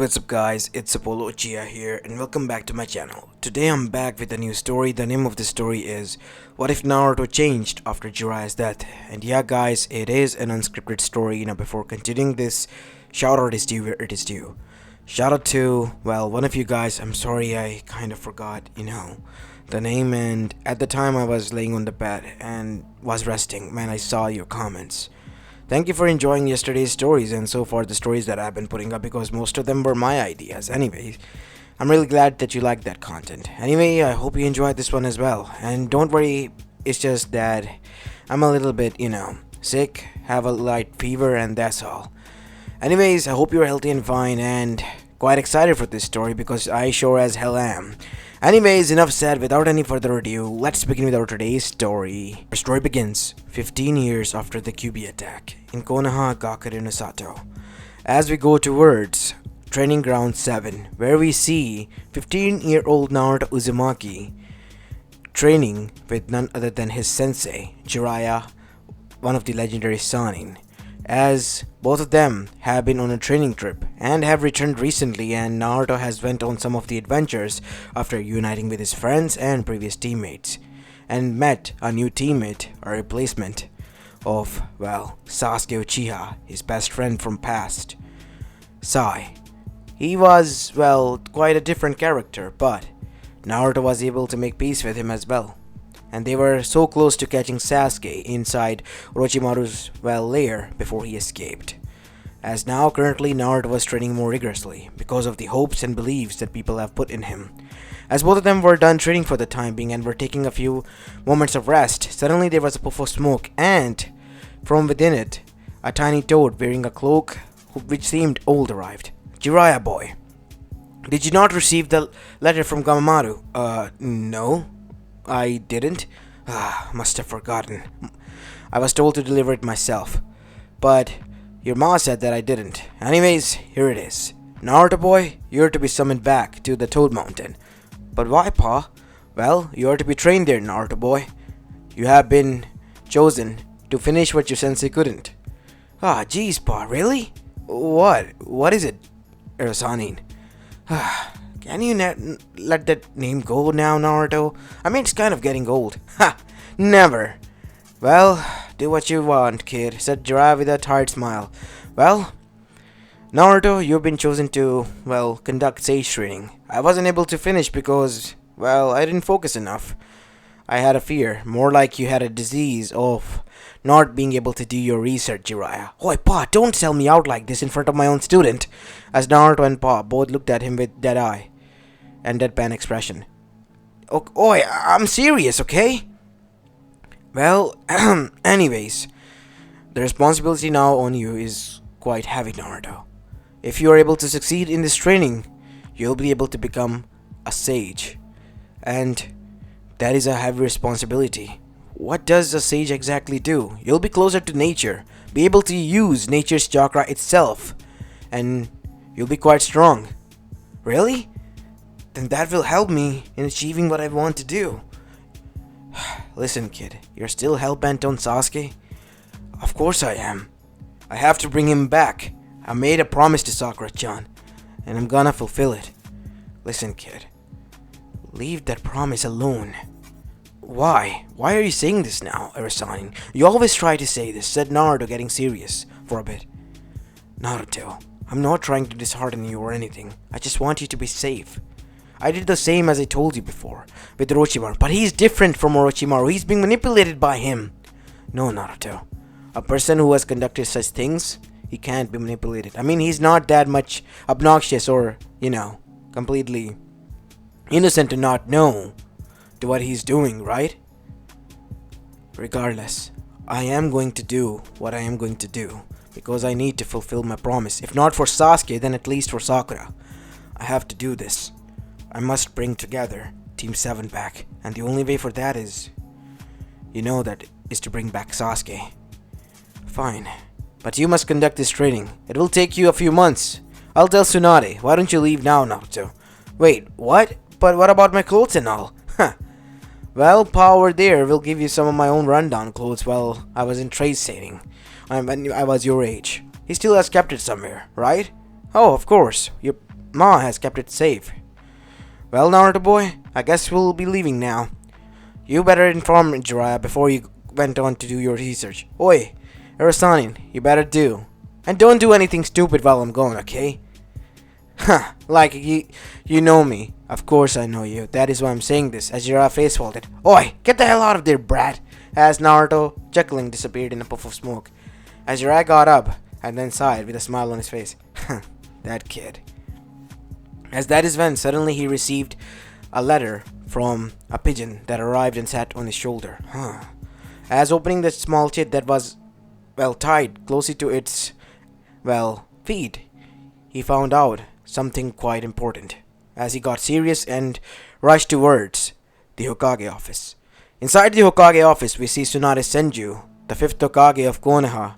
What's up guys, it's Apollo Uchiha here and welcome back to my channel. Today I'm back with a new story. The name of the story is What If Naruto Changed After Jiraiya's Death? And yeah guys, it is an unscripted story. Before continuing this, shout out is due where it is due. Shout out to, well, one of you guys. I'm sorry I kind of forgot, the name, and at the time I was laying on the bed and was resting. Man, I saw your comments. Thank you for enjoying yesterday's stories and so far the stories that I've been putting up, because most of them were my ideas. Anyways, I'm really glad that you liked that content. Anyway, I hope you enjoyed this one as well. And don't worry, it's just that I'm a little bit, sick, have a light fever, and that's all. Anyways, I hope you're healthy and fine and quite excited for this story, because I sure as hell am. Anyways, enough said. Without any further ado, let's begin with our today's story. Our story begins 15 years after the QB attack in Konoha Gakure no Sato, as we go towards Training Ground 7, where we see 15-year-old Naruto Uzumaki training with none other than his sensei, Jiraiya, one of the legendary Sannin, as both of them have been on a training trip and have returned recently, and Naruto has went on some of the adventures after uniting with his friends and previous teammates, and met a new teammate, a replacement of, well, Sasuke Uchiha, his best friend from past. Sai. He was, well, quite a different character, but Naruto was able to make peace with him as well. And they were so close to catching Sasuke inside Orochimaru's, well, lair before he escaped. As now currently Naruto was training more rigorously because of the hopes and beliefs that people have put in him. As both of them were done training for the time being and were taking a few moments of rest, suddenly there was a puff of smoke, and from within it, a tiny toad wearing a cloak which seemed old arrived. Jiraiya boy, did you not receive the letter from Gamamaru? No. I didn't? Must have forgotten. I was told to deliver it myself. But your ma said that I didn't. Anyways, here it is. Naruto boy, you're to be summoned back to the Toad Mountain. But why, pa? Well, you are to be trained there, Naruto boy. You have been chosen to finish what your sensei couldn't. Jeez, pa, really? What is it, Sannin? Can you let that name go now, Naruto? I mean, it's kind of getting old. Never. Well, do what you want, kid, said Jiraiya with a tired smile. Well, Naruto, you've been chosen to, well, conduct sage training. I wasn't able to finish because, well, I didn't focus enough. I had a fear, more like you had a disease of not being able to do your research, Jiraiya. Oi, pa, don't sell me out like this in front of my own student. As Naruto and pa both looked at him with dead eye and deadpan expression. Oi, I'm serious, okay? Well, anyways, the responsibility now on you is quite heavy, Naruto. If you are able to succeed in this training, you'll be able to become a sage. And that is a heavy responsibility. What does a sage exactly do? You'll be closer to nature, be able to use nature's chakra itself, and you'll be quite strong. Really? Then that will help me in achieving what I want to do. Listen, kid, you're still hell-bent on Sasuke? Of course I am. I have to bring him back. I made a promise to Sakura-chan, and I'm gonna fulfill it. Listen, kid, leave that promise alone. Why? Why are you saying this now, Sannin? You always try to say this, said Naruto, getting serious for a bit. Naruto, I'm not trying to dishearten you or anything. I just want you to be safe. I did the same as I told you before with Orochimaru, but he's different from Orochimaru. He's being manipulated by him. No, Naruto. A person who has conducted such things, he can't be manipulated. I mean, he's not that much obnoxious or, completely innocent to not know to what he's doing, right? Regardless, I am going to do what I am going to do because I need to fulfill my promise. If not for Sasuke, then at least for Sakura. I have to do this. I must bring together Team 7 back, and the only way for that is, to bring back Sasuke. Fine, but you must conduct this training. It will take you a few months. I'll tell Tsunade. Why don't you leave now, Naruto? Wait, what? But what about my clothes and all? Well, pa over there will give you some of my own rundown clothes while I was in trade sailing. When I was your age. He still has kept it somewhere, right? Oh, of course. Your Ma has kept it safe. Well, Naruto boy, I guess we'll be leaving now. You better inform Jiraiya before you went on to do your research. Oi, Erasanin, you better do. And don't do anything stupid while I'm gone, okay? Huh, like you know me. Of course I know you. That is why I'm saying this, as Jiraiya face folded. Oi, get the hell out of there, brat! As Naruto, chuckling, disappeared in a puff of smoke. As Jiraiya got up, and then sighed with a smile on his face. That kid. As that is when suddenly he received a letter from a pigeon that arrived and sat on his shoulder. As opening the small chit that was, well, tied closely to its, well, feet, he found out something quite important. As he got serious and rushed towards the Hokage office. Inside the Hokage office, we see Tsunade Senju, the 5th Hokage of Konoha,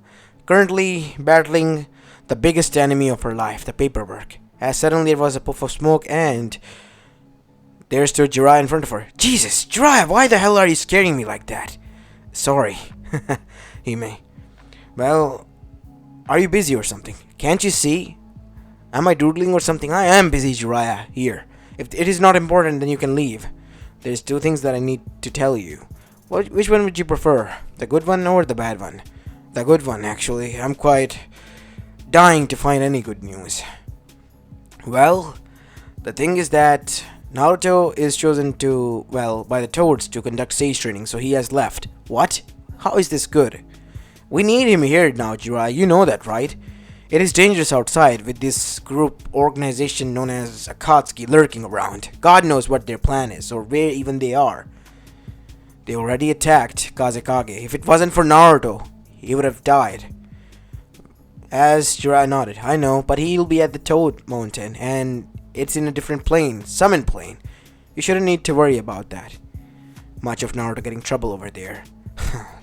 currently battling the biggest enemy of her life, the paperwork. As suddenly there was a puff of smoke and there stood Jiraiya in front of her. Jesus, Jiraiya, why the hell are you scaring me like that? Sorry, Hime. Well, are you busy or something? Can't you see? Am I doodling or something? I am busy, Jiraiya. Here. If it is not important, then you can leave. There's two things that I need to tell you. Which one would you prefer? The good one or the bad one? The good one, actually. I'm quite dying to find any good news. Well, the thing is that Naruto is chosen to, well, by the Toads to conduct sage training, so he has left. What? How is this good? We need him here now, Jiraiya. You know that, right? It is dangerous outside with this group organization known as Akatsuki lurking around. God knows what their plan is, or where even they are. They already attacked Kazekage. If it wasn't for Naruto, he would have died. As Jiraiya nodded, I know, but he'll be at the Toad Mountain, and it's in a different plane, summon plane. You shouldn't need to worry about that. Much of Naruto getting trouble over there.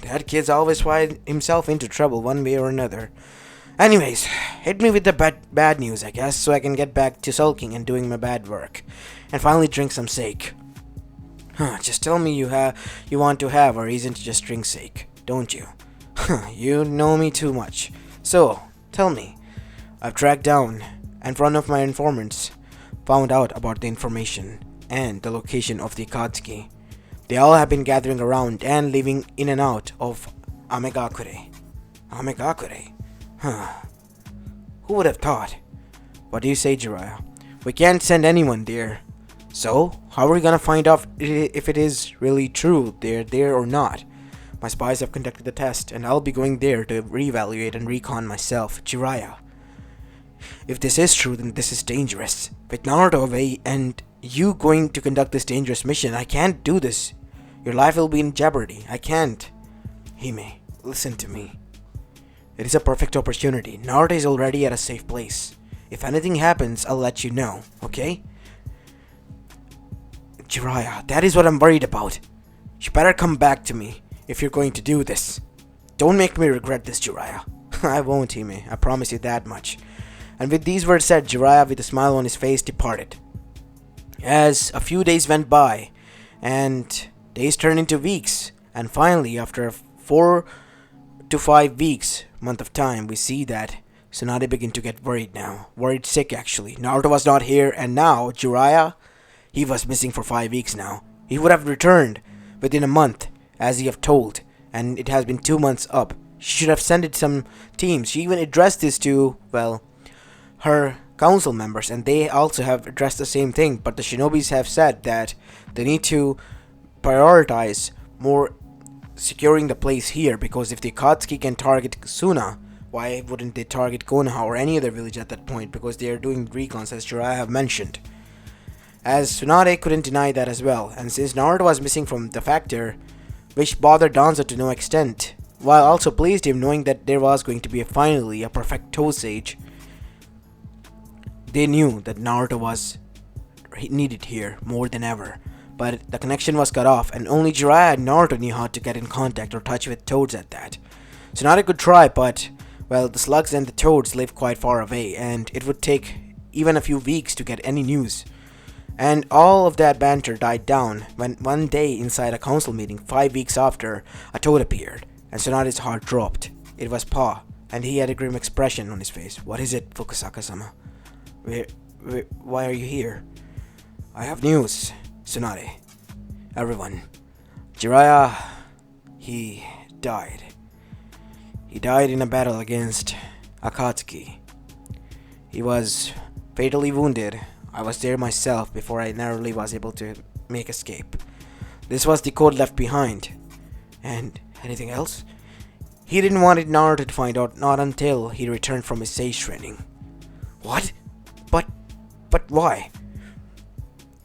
That kid's always find himself into trouble one way or another. Anyways, hit me with the bad news, I guess, so I can get back to sulking and doing my bad work. And finally drink some sake. Just tell me you want to have a reason to just drink sake, don't you? You know me too much. So, tell me. I've tracked down, and one of my informants found out about the information and the location of the Akatsuki. They all have been gathering around and living in and out of Amegakure. Amegakure? Who would have thought? What do you say, Jiraiya? We can't send anyone there. So, how are we gonna find out if it is really true they're there or not? My spies have conducted the test, and I'll be going there to reevaluate and recon myself, Jiraiya. If this is true, then this is dangerous. With Naruto away and you going to conduct this dangerous mission, I can't do this. Your life will be in jeopardy. I can't. Hime, listen to me. It is a perfect opportunity. Naruto is already at a safe place. If anything happens, I'll let you know, okay? Jiraiya, that is what I'm worried about. You better come back to me if you're going to do this. Don't make me regret this, Jiraiya. I won't, Hime. I promise you that much. And with these words said, Jiraiya, with a smile on his face, departed. As a few days went by, and days turned into weeks, and finally, after 4 to 5 weeks, month of time, we see that Tsunade began to get worried now. Worried sick, actually. Naruto was not here, and now, Jiraiya, he was missing for 5 weeks now. He would have returned within a month, as he have told, and it has been 2 months up. She should have sent it some teams. She even addressed this to, well, her council members, and they also have addressed the same thing, but the shinobis have said that they need to prioritize more securing the place here, because if the Akatsuki can target Suna, why wouldn't they target Konoha or any other village at that point, because they are doing recons, as Jiraiya have mentioned. As Tsunade couldn't deny that as well, and since Naruto was missing from the factor, which bothered Danzo to no extent, while also pleased him knowing that there was going to be finally a perfect Toe Sage, they knew that Naruto was needed here more than ever. But the connection was cut off, and only Jiraiya and Naruto knew how to get in contact or touch with Toads at that. Tsunade could try, but, well, the slugs and the Toads live quite far away, and it would take even a few weeks to get any news. And all of that banter died down when one day inside a council meeting 5 weeks after, a Toad appeared, and Tsunade's heart dropped. It was Pa, and he had a grim expression on his face. What is it, Fukusaka-sama? why are you here? I have news, Tsunade. Everyone. Jiraiya, he died. He died in a battle against Akatsuki. He was fatally wounded. I was there myself before I narrowly was able to make escape. This was the code left behind. And anything else? He didn't want Naruto to find out, not until he returned from his sage training. What? But why?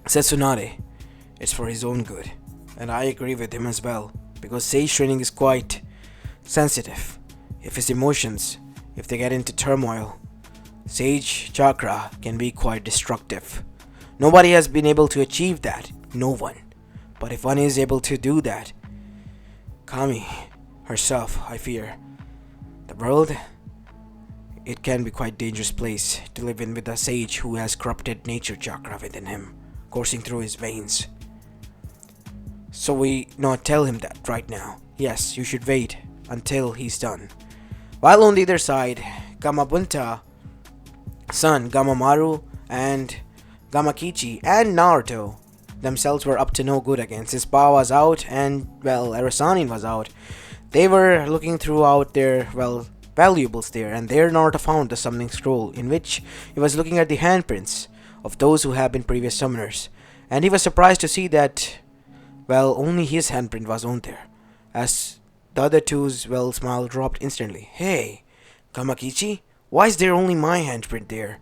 Said Tsunade. It's for his own good. And I agree with him as well, because sage training is quite sensitive. If his emotions, if they get into turmoil, sage chakra can be quite destructive. Nobody has been able to achieve that. No one. But if one is able to do that, Kami herself, I fear. The world, it can be quite dangerous place to live in with a sage who has corrupted nature chakra within him, coursing through his veins. So we not tell him that right now. Yes, you should wait until he's done. While on the other side, Gamabunta, son Gamamaru, and Gamakichi and Naruto themselves were up to no good again. Since Ba was out and, well, Arasanin was out, they were looking throughout their, well, valuables there, and there Naruto found the summoning scroll, in which he was looking at the handprints of those who have been previous summoners. And he was surprised to see that, well, only his handprint was on there, as the other two's, well, smile dropped instantly. Hey, Gamakichi, why is there only my handprint there?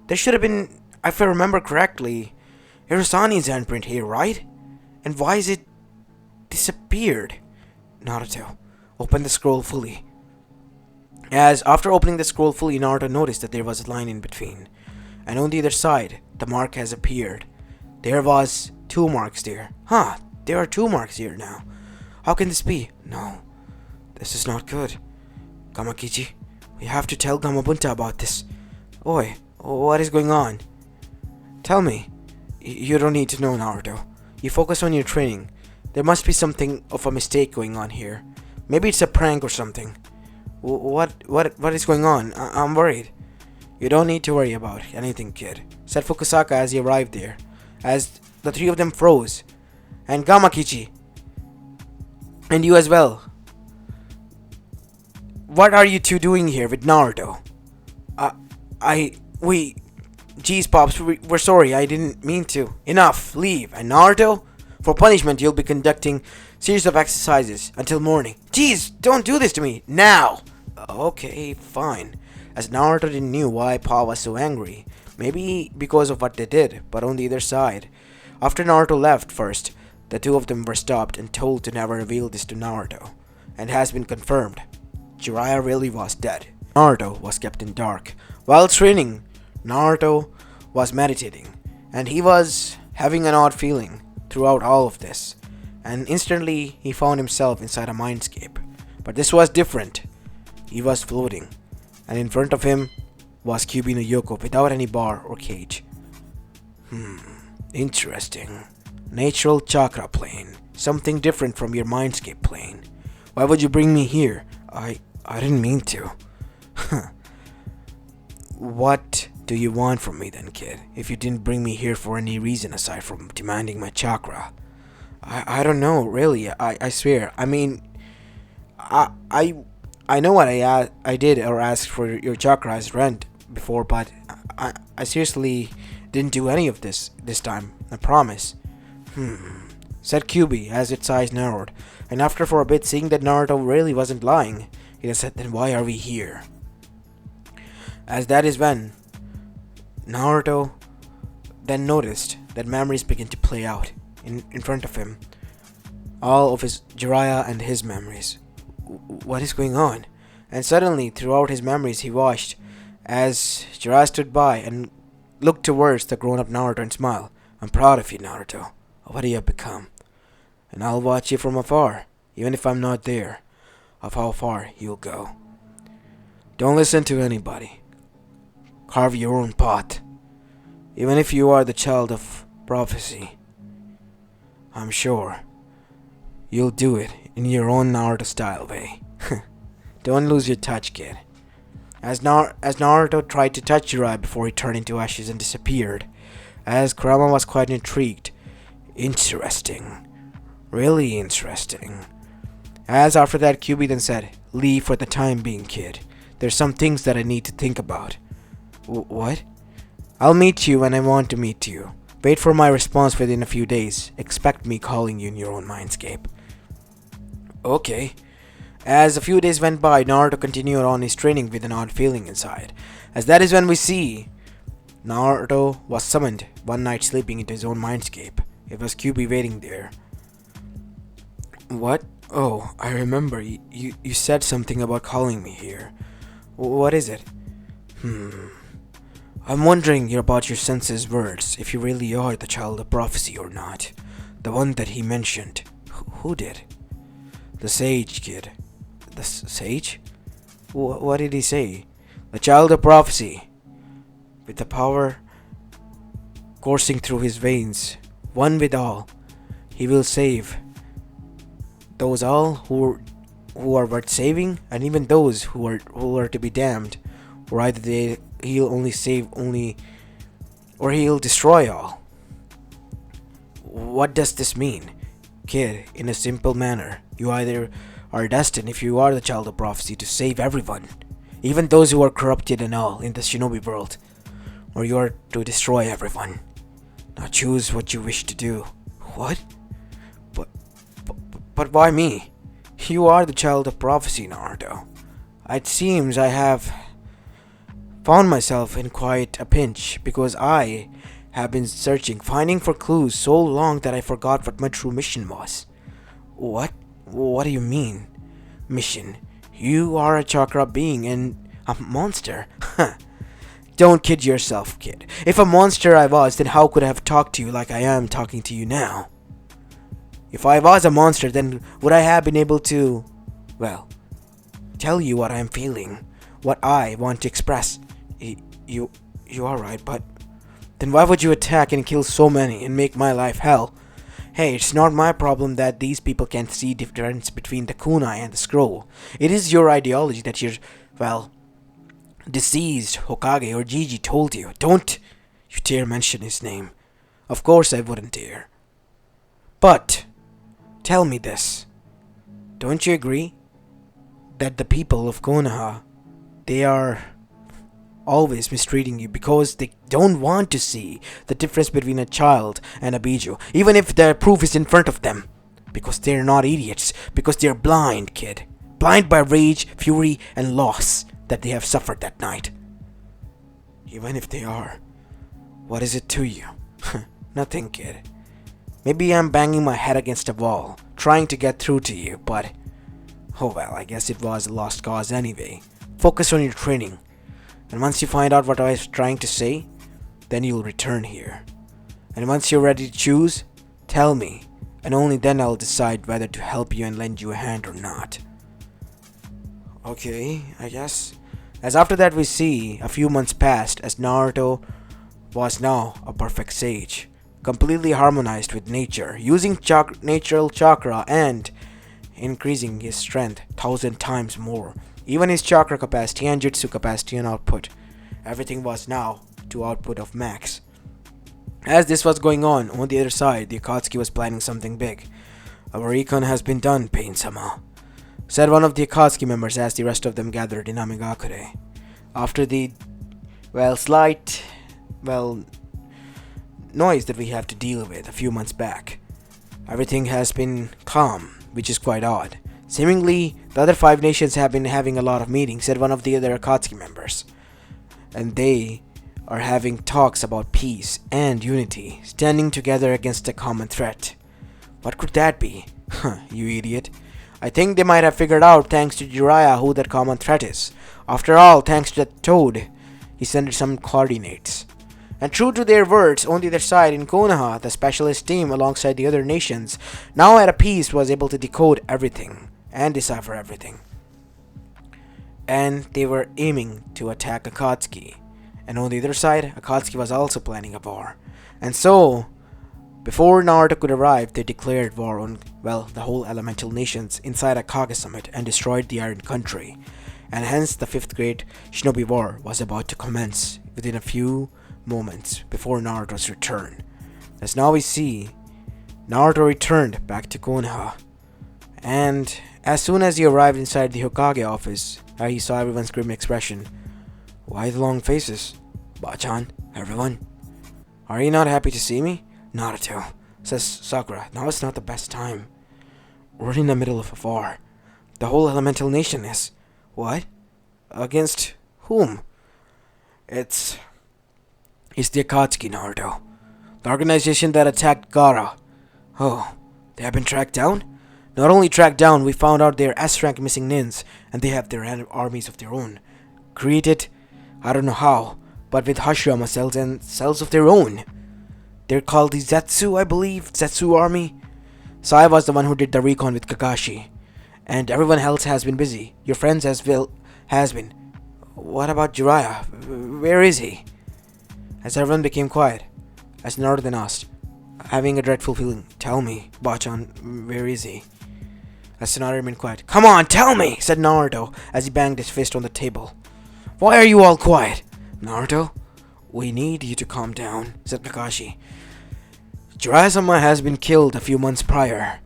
There should have been, if I remember correctly, Hirosani's handprint here, right? And why is it disappeared? Naruto, open the scroll fully. As after opening the scroll fully, Naruto noticed that there was a line in between, and on the other side, the mark has appeared. There was 2 marks there. Huh, there are 2 marks here now. How can this be? No, this is not good. Gamakichi, we have to tell Gamabunta about this. Oi, what is going on? Tell me. You don't need to know, Naruto. You focus on your training. There must be something of a mistake going on here. Maybe it's a prank or something. What is going on? I'm worried. You don't need to worry about anything, kid, said Fukusaka as he arrived there, as the 3 of them froze. And Gamakichi. And you as well. What are you 2 doing here with Naruto? Jeez, Pops, we're sorry, I didn't mean to. Enough, leave. And Naruto? For punishment, you'll be conducting series of exercises until morning. Jeez, don't do this to me, now! Okay, fine. As Naruto didn't knew why Pa was so angry. Maybe because of what they did, but on the other side. After Naruto left first, the 2 of them were stopped and told to never reveal this to Naruto. And has been confirmed. Jiraiya really was dead. Naruto was kept in dark. While training, Naruto was meditating, and he was having an odd feeling throughout all of this, and instantly he found himself inside a mindscape. But this was different. He was floating, and in front of him was Kyuubi no Yoko without any bar or cage. Interesting. Natural chakra plane. Something different from your mindscape plane. Why would you bring me here? I didn't mean to. What do you want from me then, kid? If you didn't bring me here for any reason aside from demanding my chakra. I don't know, really. I swear. I mean, I know what I did or asked for your chakra as rent before, but I seriously didn't do any of this time. I promise. Said Kyuubi as its eyes narrowed, and after for a bit seeing that Naruto really wasn't lying, he just said, then why are we here? As that is when Naruto then noticed that memories began to play out in front of him. All of his Jiraiya and his memories. What is going on? And suddenly, throughout his memories, he watched as Jiraiya stood by and looked towards the grown-up Naruto and smiled. I'm proud of you, Naruto, of what you have become. And I'll watch you from afar, even if I'm not there, of how far you'll go. Don't listen to anybody. Carve your own path. Even if you are the child of prophecy, I'm sure you'll do it in your own Naruto style way. Don't lose your touch, kid. As Naruto tried to touch Jiraiya before he turned into ashes and disappeared, as Kurama was quite intrigued. Interesting. Really interesting. As after that, Kyuubi then said, "Leave for the time being, kid. There's some things that I need to think about." What? "I'll meet you when I want to meet you. Wait for my response within a few days. Expect me calling you in your own Mindscape." Okay. As a few days went by, Naruto continued on his training with an odd feeling inside. As that is when we see Naruto was summoned one night sleeping into his own Mindscape. It was Kyuubi waiting there. What? Oh, I remember. You said something about calling me here. What is it? I'm wondering about your sensei's words, if you really are the child of prophecy or not. The one that he mentioned. Who did? The sage, kid. The sage? What did he say? The child of prophecy. With the power coursing through his veins, one with all, he will save those all who are worth saving, and even those who are to be damned. Or either he'll only save only, or he'll destroy all. What does this mean? Kid, in a simple manner, you either are destined, if you are the child of prophecy, to save everyone, even those who are corrupted and all in the shinobi world, or you are to destroy everyone. Now choose what you wish to do. What? But why me? You are the child of prophecy, Naruto. It seems I have found myself in quite a pinch, because I have been finding for clues so long that I forgot what my true mission was. What? What do you mean? Mission? You are a chakra being and a monster. Don't kid yourself, kid. If a monster I was, then how could I have talked to you like I am talking to you now? If I was a monster, then would I have been able to, well, tell you what I am feeling, what I want to express? You are right, but then why would you attack and kill so many and make my life hell? Hey, it's not my problem that these people can't see difference between the kunai and the scroll. It is your ideology that your, well, deceased Hokage or Gigi told you. Don't you dare mention his name. Of course I wouldn't dare. But tell me this. Don't you agree that the people of Konoha, they are always mistreating you because they don't want to see the difference between a child and a Biju, even if the proof is in front of them? Because they're not idiots, because they're blind, kid. Blind by rage, fury, and loss that they have suffered that night. Even if they are, what is it to you? Nothing, kid. Maybe I'm banging my head against a wall, trying to get through to you, but oh well, I guess it was a lost cause anyway. Focus on your training, and once you find out what I was trying to say, then you'll return here. And once you're ready to choose, tell me, and only then I'll decide whether to help you and lend you a hand or not. Okay, I guess. As after that we see, a few months passed as Naruto was now a perfect sage, completely harmonized with nature, using natural chakra and increasing his strength 1,000 times more. Even his chakra capacity and jutsu capacity and output. Everything was now to output of max. As this was going on the other side, the Akatsuki was planning something big. "Our recon has been done, Pain-sama," said one of the Akatsuki members as the rest of them gathered in Amigakure. After the, slight, noise that we have to deal with a few months back, everything has been calm, which is quite odd. Seemingly, the other 5 nations have been having a lot of meetings, said one of the other Akatsuki members. And they are having talks about peace and unity, standing together against a common threat. What could that be? You idiot. I think they might have figured out, thanks to Jiraiya, who that common threat is. After all, thanks to that toad, he sent some coordinates. And true to their words, on the other side in Konoha, the specialist team alongside the other nations, now at a peace, was able to decode everything and decipher everything. And they were aiming to attack Akatsuki. And on the other side, Akatsuki was also planning a war. And so, before Naruto could arrive, they declared war on, the whole elemental nations inside a Kage summit and destroyed the Iron Country. and hence the 5th grade Shinobi War was about to commence within a few moments before Naruto's return. As now we see, Naruto returned back to Konoha, and as soon as he arrived inside the Hokage office, he saw everyone's grim expression. Why the long faces? Bachan, everyone. Are you not happy to see me? Naruto, says Sakura, now is not the best time. We're in the middle of a war. The whole elemental nation is. What? Against whom? It's the Akatsuki, Naruto. The organization that attacked Gaara. Oh, they have been tracked down? Not only tracked down, we found out they're S-rank missing nins, and they have their armies of their own. Created, I don't know how, but with Hashirama cells and cells of their own. They're called the Zetsu, I believe, Zetsu army. Sai was the one who did the recon with Kakashi, and everyone else has been busy. Your friends as well has been. What about Jiraiya? Where is he? As everyone became quiet, as Naruto then asked, having a dreadful feeling, tell me, Bachan, where is he? As Tsunade remained quiet, come on, tell me, said Naruto as he banged his fist on the table. Why are you all quiet? Naruto, we need you to calm down, said Kakashi. Jiraiya-sama has been killed a few months prior.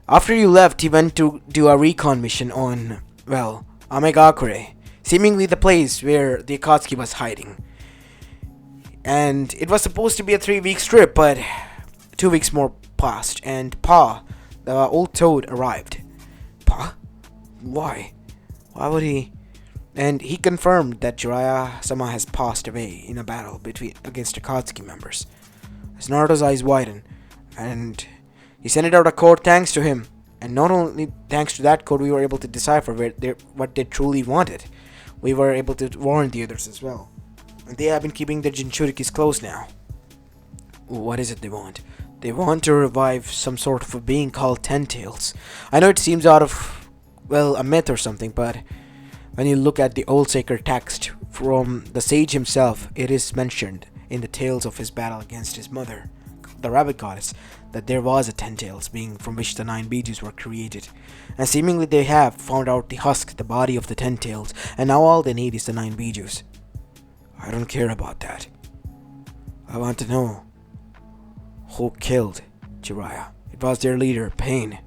After you left, he went to do a recon mission on, well, Amegakure, seemingly the place where the Akatsuki was hiding. And it was supposed to be a 3-week trip, but 2 weeks more passed, and Pa, the old toad, arrived. Pa? Why? Why would he? And he confirmed that Jiraiya-sama has passed away in a battle against Akatsuki members. As Naruto's eyes widened, and he sent out a code thanks to him. And not only thanks to that code, we were able to decipher what they truly wanted. We were able to warn the others as well. And they have been keeping the Jinchurikis close now. What is it they want? They want to revive some sort of a being called Ten Tails. I know it seems out of, well, a myth or something, but when you look at the old sacred text from the sage himself, it is mentioned in the tales of his battle against his mother, the rabbit goddess, that there was a Ten Tails being from which the 9 Bijus were created. And seemingly they have found out the husk, the body of the Ten Tails, and now all they need is the 9 Bijus. I don't care about that. I want to know who killed Jiraiya. It was their leader, Pain.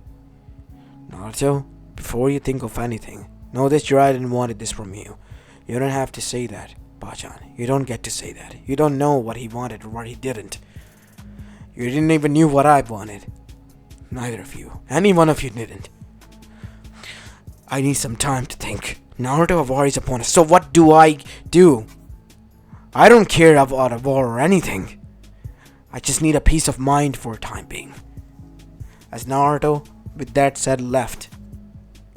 Naruto, before you think of anything, know that Jiraiya didn't want this from you. You don't have to say that, Bachan. You don't get to say that. You don't know what he wanted or what he didn't. You didn't even knew what I wanted. Neither of you. Any one of you didn't. I need some time to think. Naruto, a war is upon us. So what do I do? I don't care about a war or anything. I just need a peace of mind for a time being. As Naruto, with that said, left.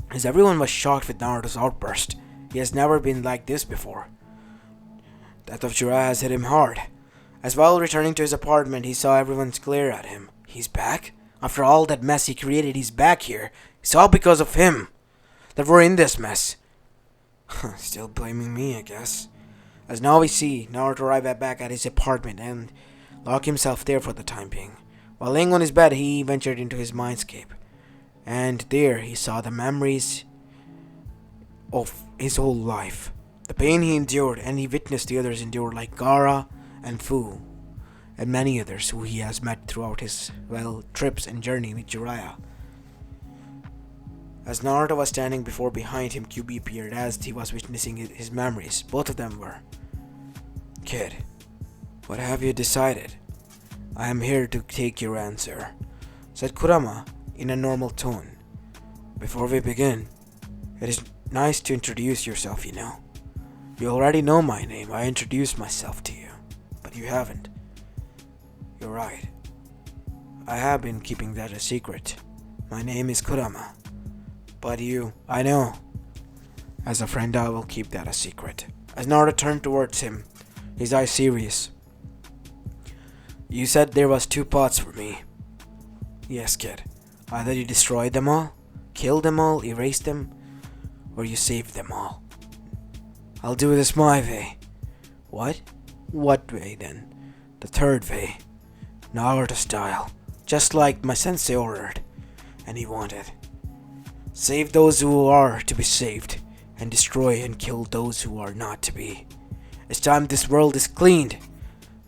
As everyone was shocked with Naruto's outburst. He has never been like this before. Death of Jiraiya has hit him hard. As while returning to his apartment, he saw everyone glare at him. He's back? After all that mess he created, he's back here. It's all because of him that we're in this mess. Still blaming me, I guess. As now we see, Naruto arrived back at his apartment and locked himself there for the time being. While laying on his bed, he ventured into his Mindscape. And there he saw the memories of his whole life. The pain he endured, and he witnessed the others endure, like Gaara and Fu, and many others who he has met throughout his, well, trips and journey with Jiraiya. As Naruto was standing behind him, QB appeared as he was witnessing his memories. Both of them were. Kid, what have you decided? I am here to take your answer, said Kurama in a normal tone. Before we begin, it is nice to introduce yourself, you know. You already know my name. I introduced myself to you. But you haven't. You're right. I have been keeping that a secret. My name is Kurama. But I know. As a friend, I will keep that a secret. As Naruto turned towards him, his eyes serious. You said there was 2 paths for me. Yes, kid. Either you destroyed them all, killed them all, erased them, or you saved them all. I'll do this my way. What? What way then? The 3rd way. Naruto style. Just like my sensei ordered. And he wanted. Save those who are to be saved. and destroy and kill those who are not to be. It's time this world is cleaned.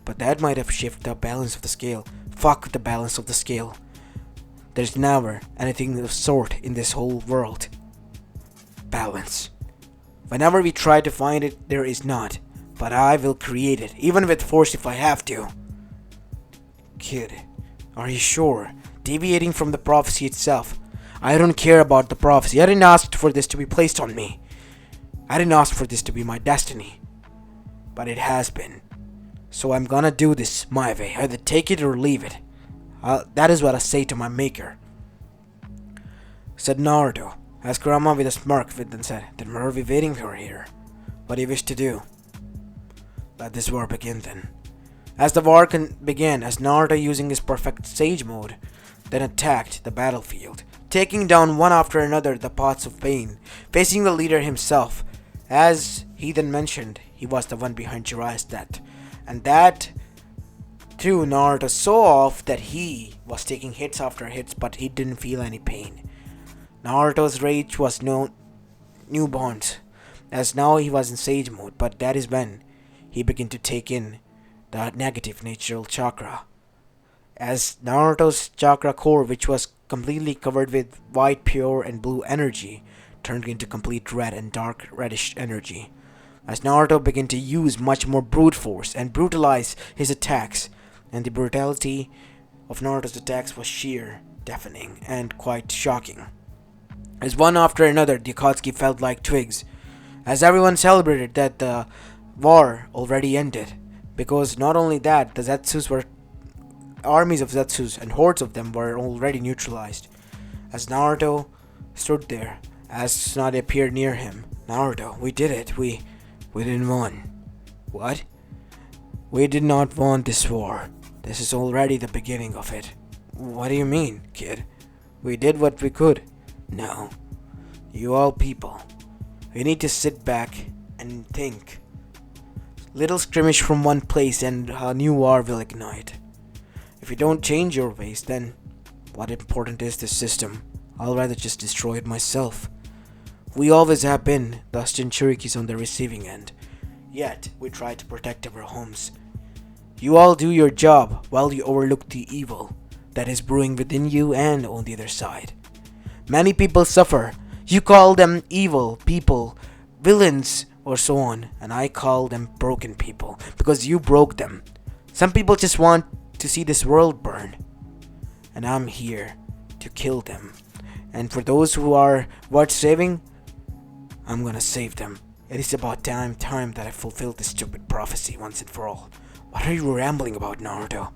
But that might have shifted the balance of the scale. Fuck the balance of the scale. There's never anything of the sort in this whole world. Balance. Whenever we try to find it, there is not. But I will create it, even with force if I have to. Kid, are you sure? Deviating from the prophecy itself. I don't care about the prophecy. I didn't ask for this to be placed on me. I didn't ask for this to be my destiny. But it has been. So I'm gonna do this my way. Either take it or leave it. That is what I say to my maker. Said Naruto, as Kurama with a smirk then said, Then what are we waiting for here? What do you wish to do? Let this war begin then. As the war began, as Naruto using his perfect sage mode, then attacked the battlefield, taking down one after another the pots of pain, facing the leader himself. As he then mentioned, he was the one behind Jiraiya's death, and that threw Naruto so off that he was taking hits after hits, but he didn't feel any pain. Naruto's rage was newborn, as now he was in sage mode, but that is when he began to take in the negative natural chakra. As Naruto's chakra core, which was completely covered with white, pure, and blue energy, turned into complete red and dark reddish energy. As Naruto began to use much more brute force and brutalize his attacks, and the brutality of Naruto's attacks was sheer, deafening, and quite shocking. As one after another, the Akatsuki felt like twigs, as everyone celebrated that the war already ended, because not only that, the Zetsus were armies of Zetsus and hordes of them were already neutralized. As Naruto stood there, as Tsunade appeared near him, Naruto, we did it. We didn't win. What? We did not want this war. This is already the beginning of it. What do you mean, kid? We did what we could. No. You all people. We need to sit back and think. Little skirmish from one place and a new war will ignite. If you don't change your ways, then what important is this system? I'll rather just destroy it myself. We always have been the Jinchurikis on the receiving end. Yet, we try to protect our homes. You all do your job while you overlook the evil that is brewing within you and on the other side. Many people suffer. You call them evil people, villains, or so on, and I call them broken people because you broke them. Some people just want to see this world burn, and I'm here to kill them. And for those who are worth saving, I'm gonna save them. It is about time that I fulfill this stupid prophecy once and for all. What are you rambling about, Naruto?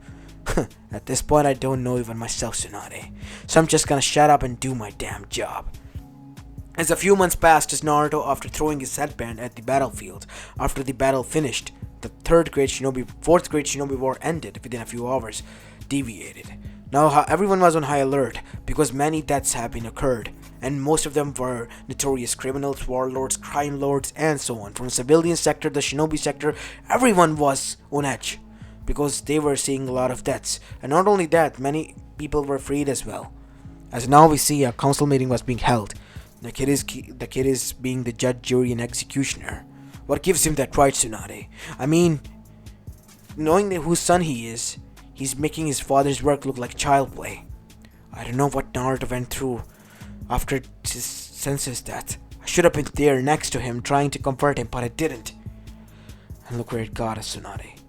At this point, I don't know even myself, Tsunade. So I'm just gonna shut up and do my damn job. As a few months passed, as Naruto, after throwing his headband at the battlefield, after the battle finished, the fourth Great Shinobi War ended within a few hours, deviated. Now everyone was on high alert because many deaths have been occurred, and most of them were notorious criminals, warlords, crime lords, and so on. From the civilian sector, the shinobi sector, everyone was on edge because they were seeing a lot of deaths. And not only that, many people were freed as well. As now we see, a council meeting was being held. The kid is being the judge, jury, and executioner. What gives him that right, Tsunade? I mean, knowing whose son he is, he's making his father's work look like child play. I don't know what Naruto went through after his sense's death. I should have been there next to him trying to comfort him, but I didn't. And look where it got us, Tsunade.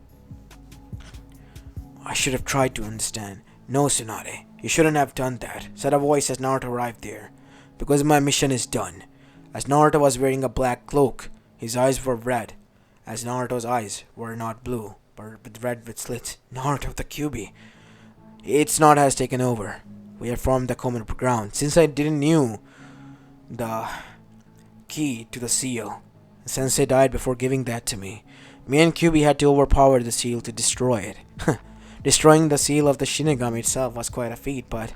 I should have tried to understand. No, Tsunade, you shouldn't have done that, said a voice as Naruto arrived there. Because my mission is done. As Naruto was wearing a black cloak, his eyes were red, as Naruto's eyes were not blue, but red with slits. Naruto the Kyuubi. Its not has taken over. We have formed the common ground. Since I didn't knew the key to the seal, Sensei died before giving that to me. Me and Kyuubi had to overpower the seal to destroy it. Destroying the seal of the Shinigami itself was quite a feat, but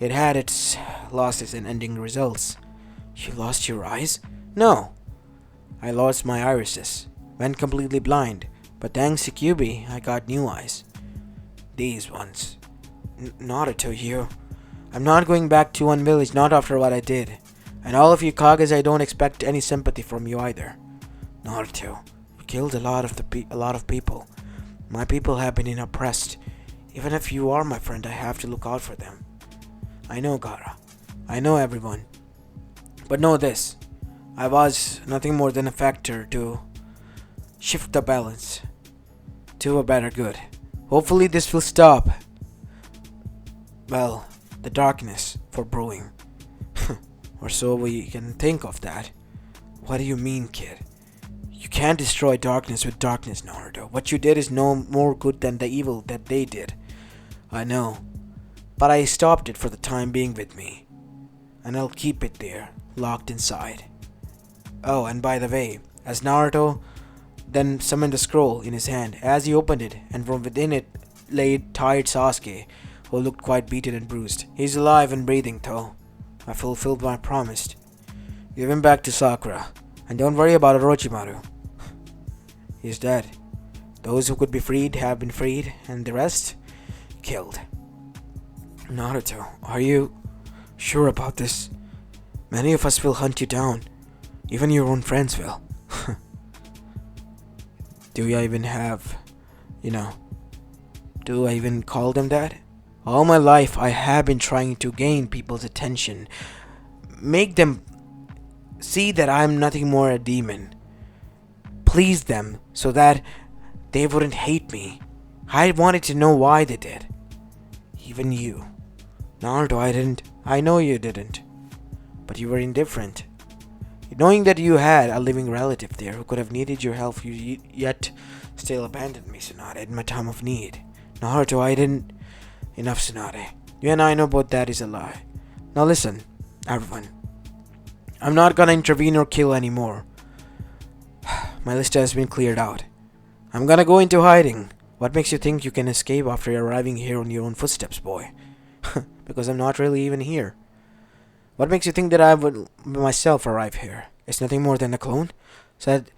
it had its losses and ending results. You lost your eyes? No. I lost my irises. Went completely blind. But thanks to Kyuubi, I got new eyes. These ones. Naruto, you. I'm not going back to one village, not after what I did. And all of you Kages, I don't expect any sympathy from you either. Naruto, you killed a lot of people. My people have been oppressed. Even if you are my friend, I have to look out for them. I know, Gaara. I know everyone. But know this. I was nothing more than a factor to shift the balance to a better good. Hopefully this will stop, well, the darkness for brewing. Or so we can think of that. What do you mean, kid? You can't destroy darkness with darkness, Naruto. What you did is no more good than the evil that they did. I know. But I stopped it for the time being with me. And I'll keep it there, locked inside. Oh, and by the way, as Naruto then summoned the scroll in his hand, as he opened it, and from within it lay tired Sasuke, who looked quite beaten and bruised. He's alive and breathing, though. I fulfilled my promise. Give him back to Sakura, and don't worry about Orochimaru. He's dead. Those who could be freed have been freed, and the rest killed. Naruto, are you sure about this? Many of us will hunt you down. Even your own friends will. Do I even have, do I even call them that? All my life I have been trying to gain people's attention. Make them see that I'm nothing more a demon. Please them so that they wouldn't hate me. I wanted to know why they did. Even you. Naruto, I know you didn't. But you were indifferent. Knowing that you had a living relative there who could have needed your help, you yet still abandoned me, Tsunade, in my time of need. Naruto, I didn't... Enough, Tsunade. You and I know both that is a lie. Now listen, everyone. I'm not gonna intervene or kill anymore. My list has been cleared out. I'm gonna go into hiding. What makes you think you can escape after arriving here on your own footsteps, boy? Because I'm not really even here. What makes you think that I would myself arrive here? It's nothing more than a clone? Said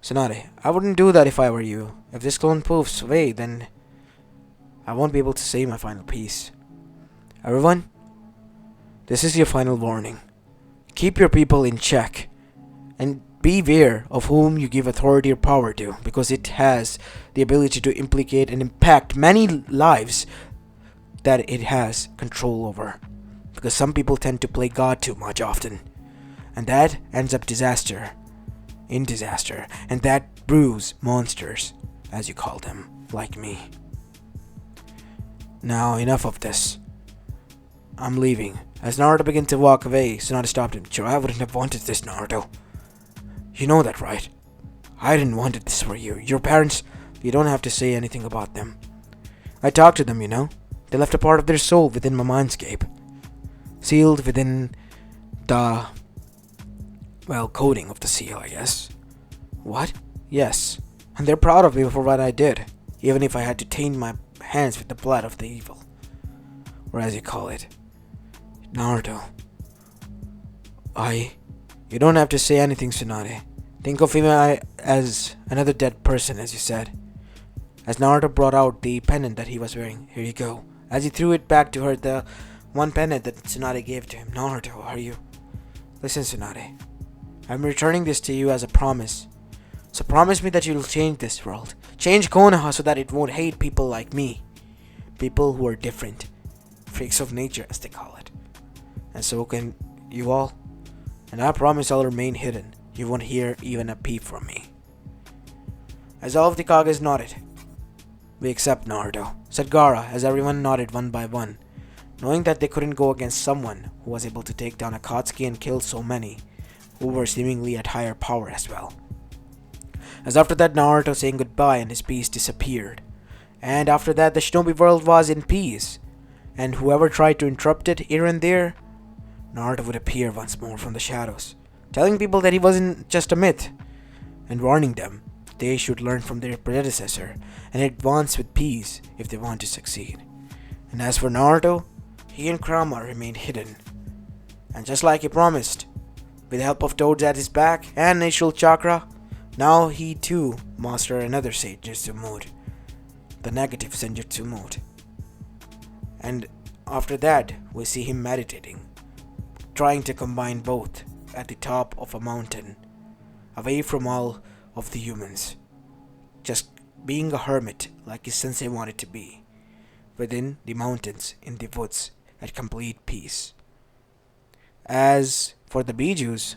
Tsunade. I wouldn't do that if I were you. If this clone proves away, then I won't be able to say my final piece. Everyone, this is your final warning. Keep your people in check, and beware of whom you give authority or power to, because it has the ability to implicate and impact many lives that it has control over. Because some people tend to play God too much often, and that ends up disaster, and that brews monsters, as you call them, like me. Now, enough of this. I'm leaving. As Naruto began to walk away, Tsunade stopped him. Jiraiya wouldn't have wanted this, Naruto. You know that, right? I didn't want this for you. Your parents, you don't have to say anything about them. I talked to them, They left a part of their soul within my Mindscape. Sealed within the, coding of the seal, I guess. What? Yes. And they're proud of me for what I did, even if I had to taint my hands with the blood of the evil. Or as you call it. Naruto. You don't have to say anything, Tsunade. Think of him as another dead person, as you said. As Naruto brought out the pendant that he was wearing. Here you go. As he threw it back to her, the one pendant that Tsunade gave to him. Naruto, are you... Listen, Tsunade. I'm returning this to you as a promise. So promise me that you'll change this world. Change Konoha so that it won't hate people like me. People who are different. Freaks of nature, as they call it. And so can you all. And I promise I'll remain hidden. You won't hear even a peep from me. As all of the Kages nodded. We accept, Naruto, said Gaara, as everyone nodded one by one, knowing that they couldn't go against someone who was able to take down Akatsuki and kill so many, who were seemingly at higher power as well. As after that, Naruto saying goodbye and his peace disappeared. And after that, the shinobi world was in peace, and whoever tried to interrupt it here and there, Naruto would appear once more from the shadows, telling people that he wasn't just a myth, and warning them they should learn from their predecessor and advance with peace if they want to succeed. And as for Naruto, he and Kurama remained hidden. And just like he promised, with the help of toads at his back and natural chakra, now he too mastered another Senjutsu mode, the negative Senjutsu mode. And after that, we see him meditating, trying to combine both at the top of a mountain, away from all of the humans, just being a hermit like his sensei wanted to be, within the mountains, in the woods, at complete peace. As for the Bijus,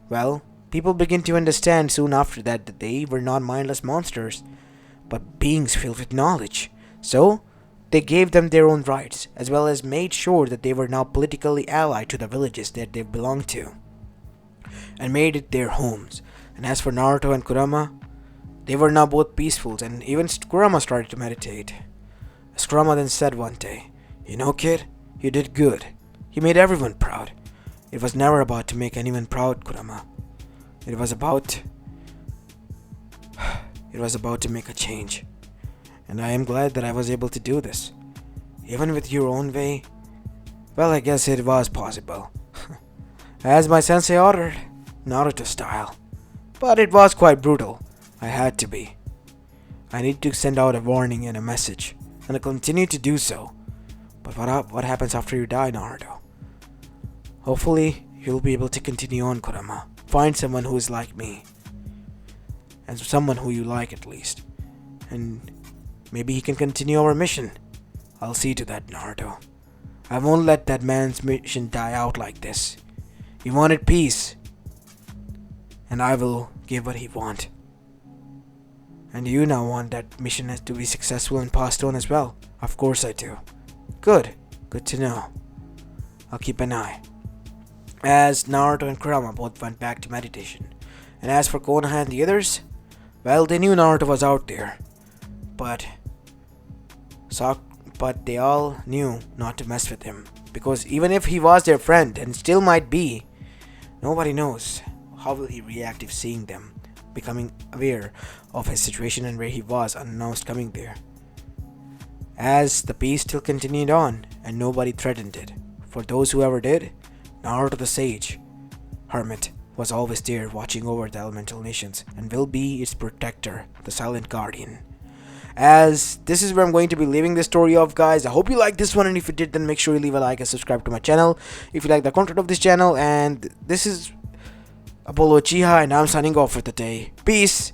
well, people begin to understand soon after that they were not mindless monsters, but beings filled with knowledge. So, they gave them their own rights, as well as made sure that they were now politically allied to the villages that they belonged to, and made it their homes. And as for Naruto and Kurama, they were now both peaceful, and even Kurama started to meditate. As Kurama then said one day, "You know, kid, you did good. You made everyone proud. It was never about to make anyone proud, Kurama. It was about to make a change. And I am glad that I was able to do this. Even with your own way, well, I guess it was possible. As my sensei ordered, Naruto style. But it was quite brutal. I had to be. I need to send out a warning and a message, and I'll continue to do so. But what happens after you die, Naruto? Hopefully, you'll be able to continue on, Kurama. Find someone who is like me. And someone who you like at least. And maybe he can continue our mission. I'll see to that, Naruto. I won't let that man's mission die out like this. He wanted peace. And I will give what he wants. And you now want that mission to be successful and passed on as well? Of course I do. Good. Good to know. I'll keep an eye." As Naruto and Kurama both went back to meditation. And as for Konoha and the others, well, they knew Naruto was out there. But they all knew not to mess with him. Because even if he was their friend, and still might be, nobody knows how will he react if seeing them, becoming aware of his situation and where he was unannounced coming there. As the peace still continued on, and nobody threatened it. For those who ever did, Naruto the Sage, Hermit, was always there watching over the elemental nations, and will be its protector, the silent guardian. As this is where I'm going to be leaving this story off, guys. I hope you liked this one, and if you did, then make sure you leave a like and subscribe to my channel if you like the content of this channel. And this is Apollo Uchiha, and I'm signing off for the day. Peace.